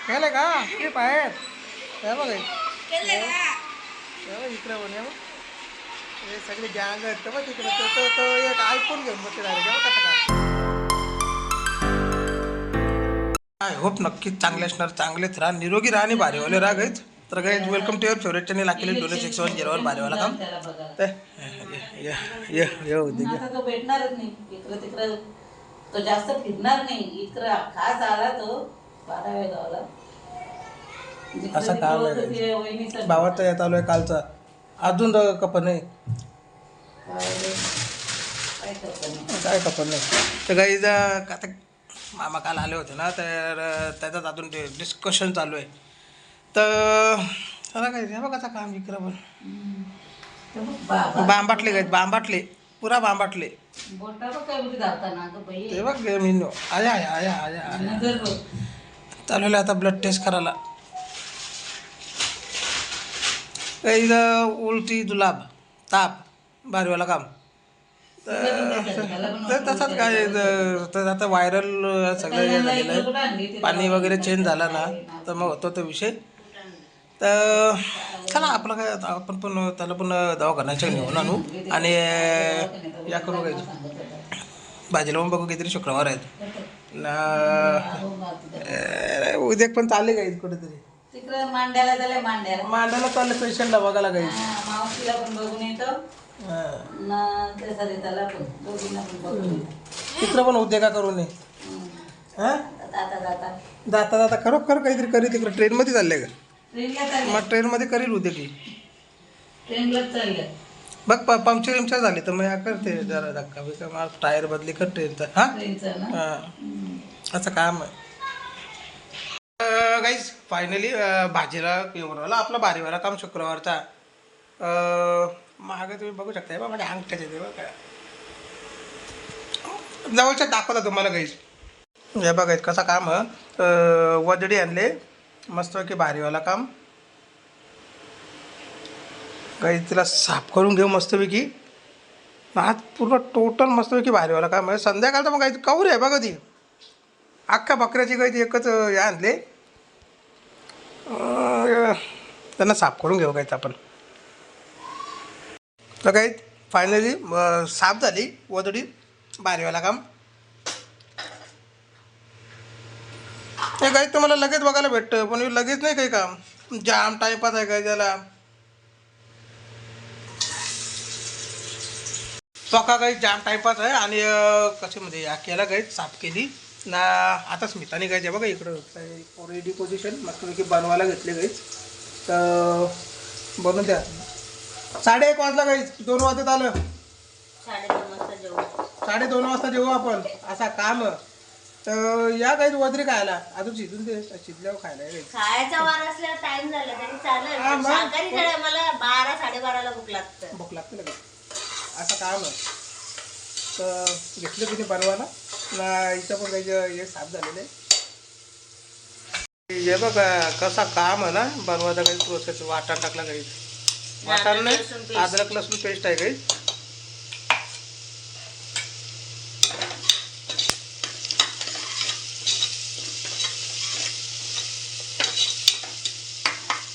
केलं का ते बाहेर हे बघ केले का? इकडे पण हे सगळे गँग आहेत तर बघ तिकडे तो तो तो एक आयफोन घेऊन बसले डायरेक्ट कसं काय आय होप नक्कीच चांगले असणार, चांगलेच राहा, निरोगी राहा आणि भारीवाले राहा गाईज. तर guys welcome to your favourite channel Akhilesh 2610 भारीवाला काम. तर ये होते आता तो भेटणारच नाही इकडं तिकडं, तो जास्त फिरणार नाही इकडं. खास आला तो 12व्या गावाला. असं काम आहे भावाचा येत आलोय कालचा अजून कपन नाही काय कपन नाही. तर गाईज आता मामा काल आले होते ना, तर त्याच्यात अजून ते डिस्कशन चालू आहे. तर चला काय हे बघा काम इकडं पण बांबाटले गाईत, बांबाटले पुरा बांबाटले ते बघ मीनू आया आया आया आया चालू आता ब्लड टेस्ट करायला. काही उलटी जुलाब ताप भारीवाला काम. तर तसंच काय तर आता व्हायरल सगळं हे झालेलं आहे, पाणी वगैरे चेंज झाला ना तर मग होतो तो विषय. तर चला आपलं काय आपण पण त्याला पण दवाखान्याच्या घेऊन आणू आणि या करू काय भाजीला पण बघू काहीतरी शुक्रवार आहेत ना उद्या पण चालले गाईज कुठेतरी तिकडे मांड्याला झाले, मांडायला चालले पेशंटला बघायला गाईज. मावशीला पण बघून येतो ना, त्या सरिताला पण दोघींना पण बघून येतो. तिकडं पण उद्योगा करू नये हां जाता जाता जाता जाता खरोखर काहीतरी करी तिकडे ट्रेनमध्ये चालले का ट्रेनला चालले, मग ट्रेनमध्ये करील उद्या की ट्रेनलाच चालले. बघ पंक्चर झाली तर मग या करते जरा धक्का बिक्का मला टायर बदली कर ट्रेनचा हां ट्रेनचं ना. हां असं काम आहे. गाईज फायनली भाजीला येऊन आला आपला भारीवाला काम शुक्रवारचा. महाग तुम्ही बघू शकता बा माझ्या अंगठ्याचे ते बघा जवळच्यात दाखवता तुम्हाला गाईज. हे बघायचं कसा काम वजडी आणले मस्तपैकी भारीवाला काम. काही तिला साफ करून घेऊ मस्तपैकी. आज पूर्ण टोटल मस्तपैकी भारीवाला काम आहे. संध्याकाळचं मग काही कवरी आहे बघा ती अख्ख्या बकऱ्याची काही एकच हे आणले त्यांना साफ करून घेऊ काहीच आपण. तर काही फायनली साफ झाली वदडी भारीवाला काम. हे काही तुम्हाला लगेच बघायला भेटतं पण लगेच नाही काही काम जाम टाईपास आहे काय त्याला पका काही जाम टाईपास आहे. आणि कसे म्हणजे या केला काही साफ केली ना आता स्मिताने गायचे बघा इकडं रेडी पोझिशन मस्तपैकी बनवायला घेतले गाईच. तर बनवून द्या 1:30 वाजला गाईच 2 वाजत आलं 2:30 वाजता जेवू आपण असा काम. तर या काही वजरी खायला अजून शिजून दे शिजल्यावर खायला खायचा वार असल्यावर टाइम झाला तरी चालेल. शाकाहारी खायला मला 12-12:30ला भूक लागते लगेच असं काम आहे. तर घेतलं किती बनवायला ना इथं पण काही हे साफ झालेलं आहे. हे बघा कसा काम आहे ना बनवायचा काही प्रोसेस. वाटाण टाकला काही वाटाण नाही अद्रक लसूण पेस्ट आहे काही.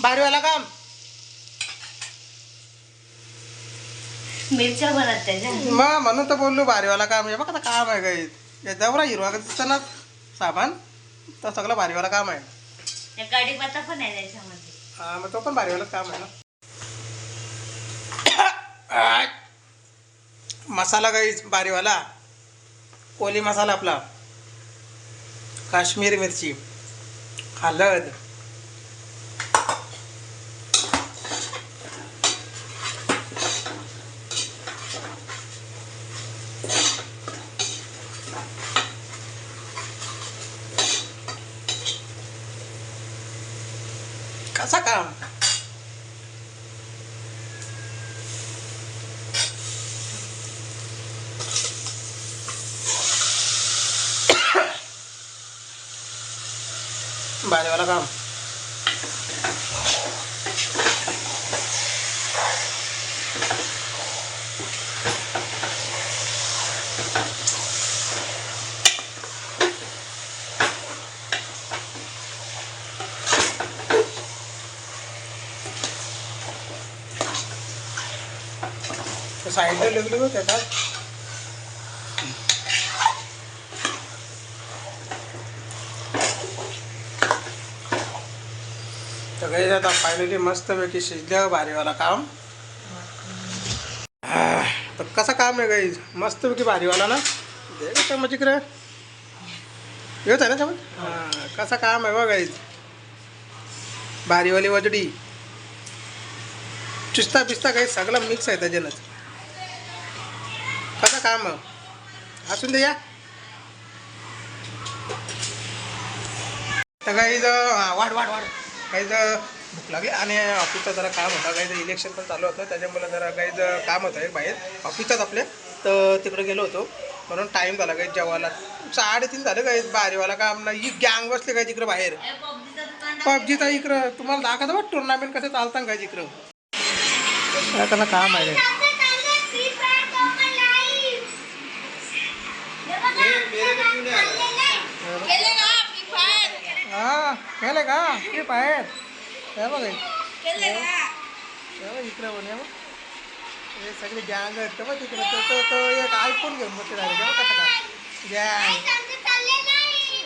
भारीवाला काम मिरच्या बनत त्याच्या मग म्हणून तर बोललो भारीवाला काम आहे. बघा काम आहे काही याच्यावर हिरवा दिसतं ना सामान तर सगळं भारीवाला काम आहे. कढीपत्ता पण आहे त्याच्यामध्ये. हा मग तो पण भारीवालाच काम आहे ना. मसाला काही भारीवाला कोली मसाला आपला काश्मीरी मिरची हळद कसा काम भारीवाला काम. तर साईडला लगलो त्याचा तर काही आता फायनली मस्तपैकी शिजल्यावर भारीवाला काम. तर कसं काम आहे काही मस्तपैकी भारीवाला ना दे का चमच इकडे येत आहे ना चमच. हां कसं काम आहे बघ गाईज भारीवाली वजडी चिस्ता बिस्ता काही सगळं मिक्स आहे त्याच्यानंच. कसं काम असून दे या. तर काही वाढ वाढ वाढ काही भूक लागली आणि ऑफिसचं जरा काम होता काही इलेक्शन पण चालू होतं त्याच्यामुळे जरा काही काम होतं एक बाहेर ऑफिसचाच आपल्या. तर तिकडे गेलो होतो म्हणून टाईम झाला काही जेवायला 3:30 झालं काही भारीवाला काम ना. ही गँग बसले काय तिकडं बाहेर पबजीचा इकडं तुम्हाला दाखवतो बघ टुर्नामेंट कसं चालतं काय तिकडं कसं काम आहे. हां केलं का ते बाहेर हे बघ इकडं बघ हे सगळे गँग आहेत तर बघ तिकडं तो एक आयफोन घेऊन बसले डायरेक्ट कसं काय गँग.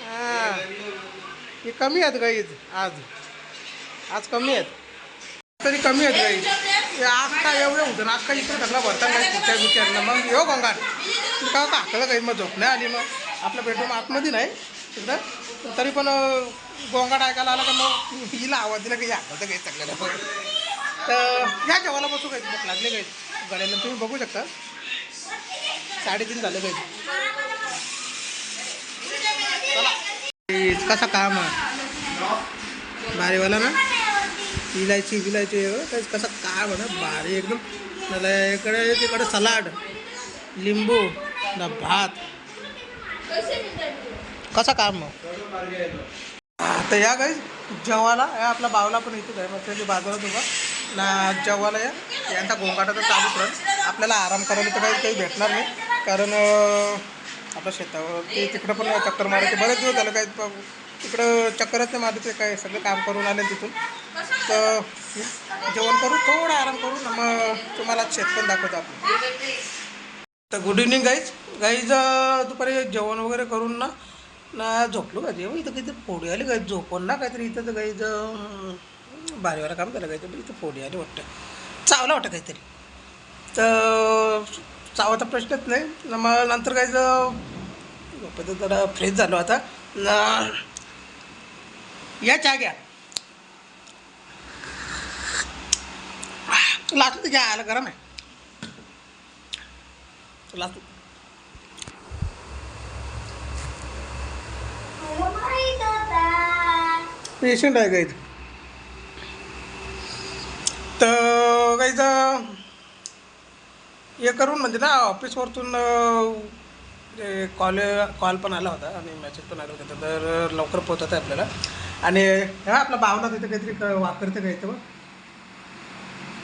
हां हे कमी आहेत गाईज आज कमी आहेत तरी कमी आहेत गाईज. हे आख्खा एवढं होतं ना आख्खा इकडं सगळा भरता नाही पुढच्या विचारणं मग येऊ गोंगाट का काकलं काही मग झोप नाही आली मग आपलं बेडरूम आतमध्ये नाही तिकडं तरी पण गोंगाट ऐकायला आला का मग हिला आवाज दिला काही आठवतं काही सगळ्याला पण. तर या जेवायला बसू काही भूक लागले काही गड्याला तुम्ही बघू शकता 3:30 झालं काही. कसा काम भारीवाला ना इलायची त्याच कसं काम आहे ना भारी एकदम. त्याला इकडे तिकडे सलाड लिंबू ना भात कसा काम मग. तर या काही जेवायला या आपला बावला पण इथेच आहे मग त्याची बाजूला तुझा ना जेवायला यांचा गोंगाटा तर चालूच राहील. आपल्याला आराम करायला तर काही भेटणार नाही कारण आपल्या शेतावर ते तिकडं पण चक्कर मारायचे बरेच दिवस झालं काय तिकडं चक्करच नाही मारायचे काय सगळं काम करून आले तिथून. तर जेवण करू थोडं आराम करू ना मग तुम्हाला शेत पण दाखवतो आपण. तर गुड इव्हनिंग गाईज दुपारी जेवण वगैरे करून ना झोपलो का जेव्हा इथं काहीतरी फोडी आली काही झोपून ना काहीतरी इथं तर गाईज भारीवाला काम झालं काहीतरी इथं फोडी आली वाटतं चावला वाटतं काहीतरी. तर चावाचा प्रश्नच नाही मग नंतर काही झोपायचं जरा फ्रेश झालो आता ना. या चहा घ्या लाचू घ्या आला गरम आहे लाचू. पेशंट आहे गाईज तर गाईज हे करून म्हणजे ना ऑफिसवरतून कॉल पण आला होता आणि मेसेज पण आला होता तर लवकर पोहोचत आहे आपल्याला. आणि हा आपला बावला तिथं काहीतरी वापरतं काय तर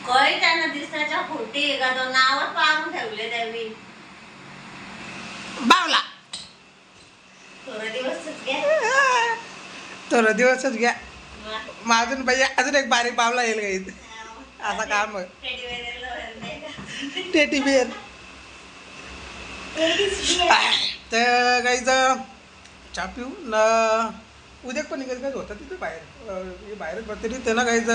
काही त्यांना दिसण्याच्या खोटी आहे का तो नावच पाडून ठेवले त्यावेळी बावला थोडा दिवसच घ्या माझून पाहिजे अजून एक बारीक बावला येईल काही असा काम टेटी बिअर. तर काही चहा पिऊ ना उद्या पण निघायचं काय होतं तिथे बाहेरच बसते ते ना काहीच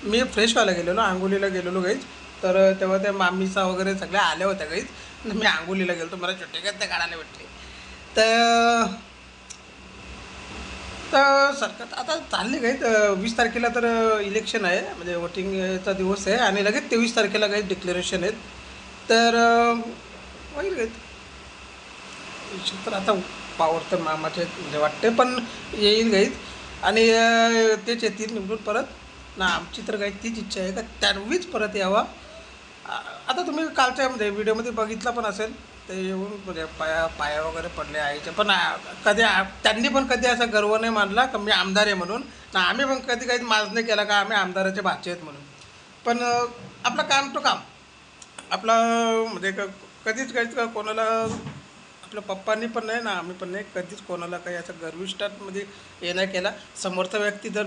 मी फ्रेश व्हायला गेलेलो आंघोलीला गेलेलो काहीच. तर तेव्हा त्या मामीचा वगैरे सगळ्या आल्या होत्या काहीच मी आंघोलीला गेलो मला छोटे काय त्या काढायला भेटले. तर सरकार आता चालले काही 20 तारखेला तर इलेक्शन आहे म्हणजे वोटिंगचा दिवस आहे आणि लगेच 23 तारखेला काही डिक्लेरेशन आहेत. तर होईल काही तर आता पावर तर मामाचे म्हणजे वाटते पण येईल गाईत आणि तेच येतील निवडून परत ना. आमची तर काही तीच इच्छा आहे का त्यांनीच परत यावा. आता तुम्ही कालच्या म्हणजे व्हिडिओमध्ये बघितलं पण असेल ते येऊन म्हणजे पाया वगैरे पडले आईच्या पण कधी त्यांनी पण कधी असा गर्व नाही मानला का मी आमदार आहे म्हणून ना. आम्ही पण कधी काही माज नाही केला का आम्ही आमदाराचे भाचे आहेत म्हणून. पण आपलं काम तो काम आपलं म्हणजे कधीच काहीच का कोणाला आपल्या पप्पांनी पण नाही ना आम्ही पण नाही कधीच कोणाला काही असं गर्विष्ठामध्ये हे नाही केला. समोरचा व्यक्ती जर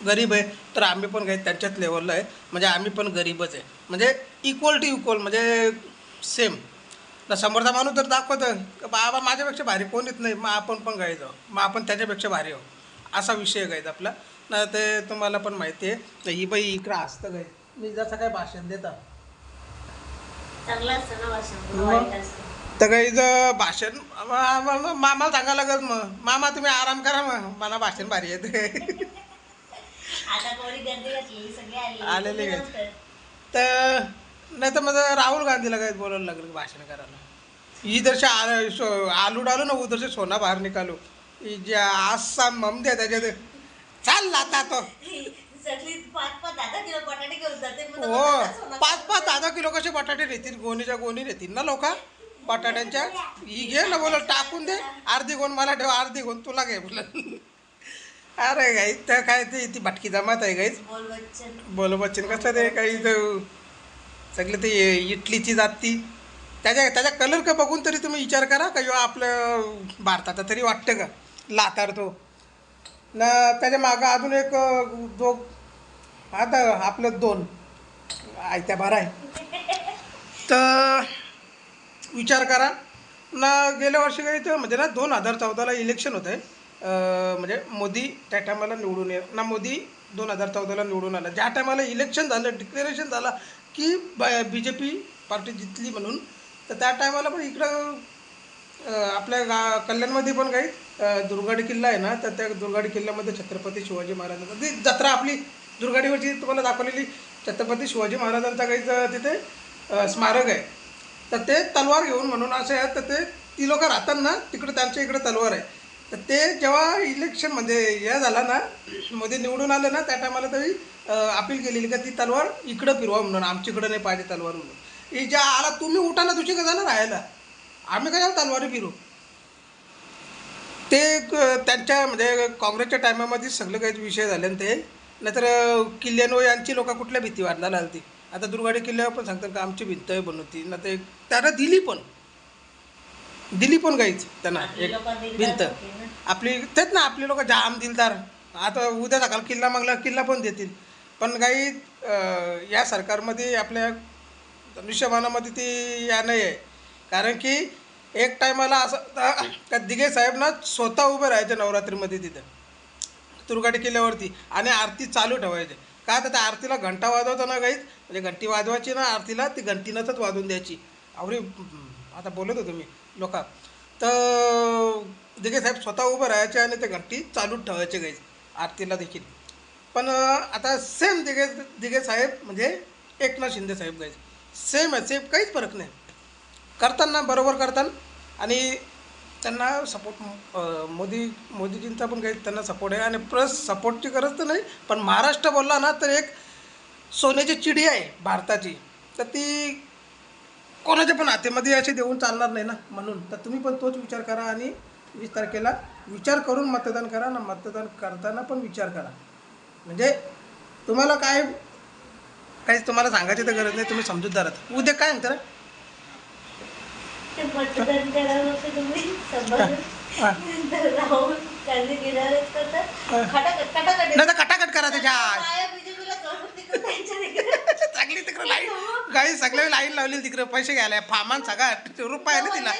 गरीब आहे तर आम्ही पण काही त्यांच्याच लेवलला आहे म्हणजे आम्ही पण गरीबच आहे. म्हणजे इक्वल टू इक्वल, म्हणजे सेम. ना समोरचा माणूस जर दाखवतं की बाबा माझ्यापेक्षा भारी कोणीच नाही, मग आपण पण गायचं, मग आपण त्याच्यापेक्षा भारी आहो, असा विषय गायचा आपला. ना ते तुम्हाला पण माहिती आहे. तर ही बाई इकडं असतं गाय, मी जसं काय भाषण देता चांगलं असतं ना भाषण, मग? वाईट असतं. तर गाईचं भाषण मामाला सांगायला लागत, मग मामा तुम्ही आराम करा, मग मला भाषण भारी येते. आता कोणी गर्दी घातलेली, सगळे आलेले आलेले आहेत. तर नाही तर मग राहुल गांधीला काय बोलायला लागलं भाषण करायला. इधर से आलू डालो ना, उधर से सोना बाहेर निकालो. ज्या आसाम ममद्या त्याच्यात चाल लाता तो. सगळी 5-5, 10 किलो बटाटे घेऊन जाते. मग तो हो, बटाटाच होणार. 5-5, 10 किलो कसे बटाटे नेतील, गोणीच्या गोणी नेतील ना लोक बटाट्यांच्या. ही घे ना बोल, टाकून दे, अर्धी गोण मला ठेव, अर्धी गोण तुला घे बोल. अरे गाई तर काय ते ती भटकी जमात आहे गाईच. बोल बच्चन. बोल बच्चन कसं ते काही सगळं ते इटलीची जाती, त्याच्या त्याच्या कलर का बघून तरी तुम्ही विचार करा का ह्यो आपलं भारताचा तरी वाटतं का लातार तो ना. त्याच्या मागं अजून एक जो आता आपलं 2 आयत्या बारा आहे. तर विचार करा ना, गेल्या वर्षी काही तर म्हणजे ना 2014ला इलेक्शन होतं आहे. म्हणजे मोदी त्या टायमाला निवडून ये ना, मोदी 2014ला निवडून आला. ज्या टायमाला इलेक्शन झालं, डिक्लेरेशन झाला की BJP पार्टी जिंकली म्हणून, तर त्या टायमाला पण इकडं आपल्या कल्याणमध्ये पण काही दुर्गाडी किल्ला आहे ना, तर त्या दुर्गाडी किल्ल्यामध्ये छत्रपती शिवाजी महाराजांचा ती जत्रा आपली दुर्गाडीवरची तुम्हाला दाखवलेली छत्रपती शिवाजी महाराजांचा काही तिथे स्मारक आहे. तर ते तलवार घेऊन म्हणून असे आहेत, तर ते ती लोक राहतात ना तिकडं, त्यांच्या इकडं तलवार आहे. तर ते जेव्हा इलेक्शन म्हणजे हे झाला ना, मध्ये निवडून आलं ना, त्या टायमाला तरी अपील केलेली का ती तलवार इकडं फिरवा म्हणून, आमच्याकडं नाही पाहिजे तलवार म्हणून. ही ज्या आला तुम्ही उठा ना, तुझी का झालं राहायला, आम्ही काय तलवारी फिरू. ते त्यांच्या म्हणजे काँग्रेसच्या टायमामध्ये सगळे काही विषय झाले आणि ते नाहीतर किल्ल्यानो यांची लोक कुठल्या भीती वाढणार आली ती. आता दुर्गाडी किल्ल्यावर पण सांगतात का आमची भिंत आहे बनवती ना, ते त्यांना दिली पण काहीच त्यांना एक भिंत आपली. तेच ना, आपले लोक जाम दिलदार. आता उद्या सकाळ किल्ला मागला किल्ला पण देतील, पण काही या सरकारमध्ये आपल्या धनुष्यबाणामध्ये ती या नाही आहे. कारण की एक टायमाला असं का दिघे साहेब ना स्वतः उभे राहायचे नवरात्रीमध्ये तिथं दुर्गाडी किल्ल्यावरती, आणि आरती चालू ठेवायचे. का तर त्या आरतीला घंटा वाजवताना काहीच म्हणजे घंटी वाजवायची ना आरतीला, ती घंटीनंच वाजवून द्यायची. अवरी आता बोलत होतो मी लोक, तर दिघे साहेब स्वतः उभे राहायचे आणि ते घंटी चालूच ठेवायचे गाईच आरतीला देखील. पण आता सेम दिघे साहेब म्हणजे एकनाथ शिंदे साहेब गाईच सेम आहे, सेम काहीच फरक नाही. करताना बरोबर करतात आणि त्यांना सपोर्ट मोदीजींचा पण काही त्यांना सपोर्ट आहे. आणि प्लस सपोर्टची गरज तर नाही, पण महाराष्ट्र बोलला ना तर एक सोन्याची चिडी आहे भारताची, तर ती कोणाच्या पण हातीमध्ये अशी देऊन चालणार नाही ना. म्हणून तर तुम्ही पण तोच विचार करा आणि 20 तारखेला विचार करून मतदान करा ना. मतदान करताना पण विचार करा. म्हणजे तुम्हाला काही तुम्हाला सांगायची तर गरज नाही, तुम्ही समजूतदार आहात. उद्या काय म्हणता ते मतदान करावं तुम्ही समजून. राहुल गांधी गिरारच करतात. खटाखट नाही तर कटाकट करा त्याच्या बीजेपीला चांगली तिकडं लाईन काही सगळे लाईन लावली तिकडे पैसे घ्यायला फामान सगळा ₹1 दिला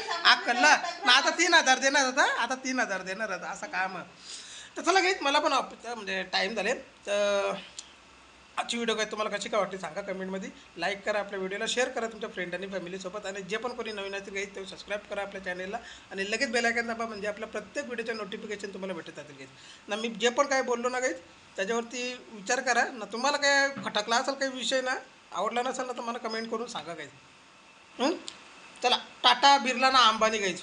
कल्ला ना. आता 3,000 देणार होता, आता 3,000 देणार होता, असं काम. तर चला काही मला पण म्हणजे टाईम झाले. तर आजची व्हिडिओ काय तुम्हाला कशी काय वाटते सांगा कमेंटमध्ये. लाईक करा, आपल्या व्हिडिओला शेअर करा तुमच्या फ्रेंड आणि फॅमिलीसोबत, आणि जे पण कोणी नवीन असतील काही ते सबस्क्राईब करा आपल्या चॅनलला आणि लगेच बेल आयकॉन दाबा, म्हणजे आपल्या प्रत्येक व्हिडिओच्या नोटिफिकेशन तुम्हाला भेटत जातील गाईज ना. मी जे पण काय बोललो ना गाईज त्याच्यावरती विचार करा ना. तुम्हाला काय खटकला असेल काही विषय ना, आवडला नसेल ना, तर मला कमेंट करून सांगा गाईज. चला टाटा बिर्ला ना अंबानी गाईज.